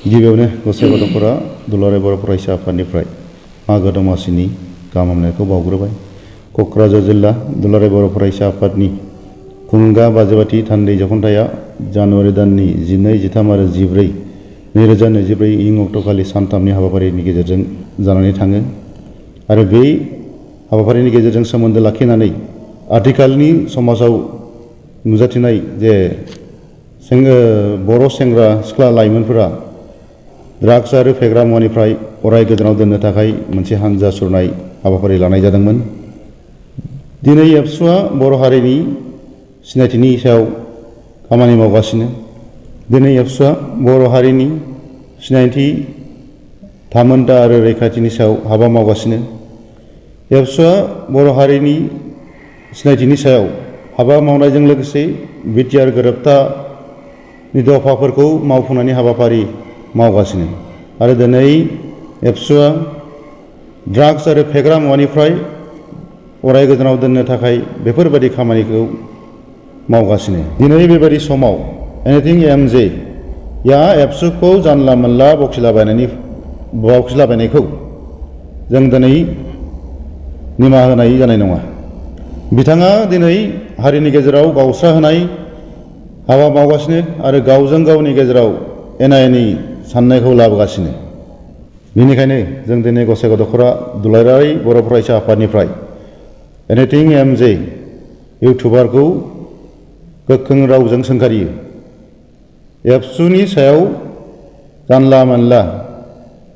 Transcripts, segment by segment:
गिबियावनो गसाइ गथ'फोरा दुलाराय बर' फरायसा आफादनिफ्राय मागो दमासिनि गाहाम हामलायनायखौ बावग्रोबाय। क'क्राझार जिल्ला दुलाराय बर' फरायसा आफादनि खुंगा बाजोबाथि थान्दै जखनथाया जानुवारि दाननि 12, 13 आरो 14, 2024 इं अक्ट'खालि सानथामनि हाबाफारिनि गेजेरजों जानानै थाङो आरो बे हाबाफारिनि गेजेरजों सोमोन्दो लाखिनानै आथिखालनि समाजाव नुजाथिनाय जे बर' सेंग्रा सिख्ला लाइमोनफोरा ड्राग्स आरो फेग्रा मुवानिफ्राय अराय गोजानाव दोननो थाखाय मोनसे हानजा सुरनाय हाबाफारि लानाय जादोंमोन। दिनै एबसुआ बर' हारिनि सिनायथिनि सायाव खामानि मावगासिनो। दिनै एबसुआ बर' हारिनि सिनायथि, थामोनथा आरो रैखाथिनि सायाव हाबा मावगासिनो। एबसुआ बर' हारिनि सिनायथिनि सायाव हाबा मावनायजों लोगोसे बिटिआर गोरोबथानि दफाफोरखौ मावफुंनायनि हाबाफारि मावगासिनो आरो दिनै एबसुआ ड्राग्स आरो फेग्रा मुवानिफ्राय अराय गोजानाव दोननो थाखाय बेफोरबायदि खामानिखौ मावगासिनो। दिनै बेबायदि समाव एनिथिं एमजे या एबसुखौ जानला मोनला बखिलाबायनायखौ जों दिनै निमाहा होनाय जानाय नङा। बिथाङा दिनै हारिनि गेजेराव गावस्राहोनाय हाबा मावगासिनो आरो गावजों गावनि गेजेराव एना एनि साननायखौ लाबोगासिनो। बेनिखायनो जों दिनै गसाइ गथ'फोरा दुलाराय बर' फरायसा आफादनिफ्राय एनिथिं एमजे इउटुबारखौ गोख्रों रावजों सोंखारियो। एबसुनि सायाव जानला मोनला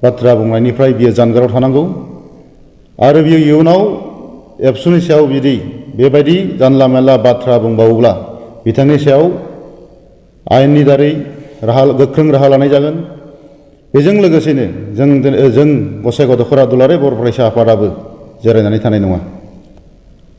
बाथ्रा बुंनायनिफ्राय बियो जानगाराव थानांगौ आरो बियो इयुनाव एबसुनि सायाव जुदि बेबायदि जानला मोनला बाथ्रा बुंबावोब्ला बिथांनि सायाव आयेननि दारै गोख्रों राहा लानाय जागोन। बेजों लोगोसेनो जों गसाइ गथ'फोरा दुलाराय बर' फरायसा आफादाबो जिरायनानै थानाय नङा।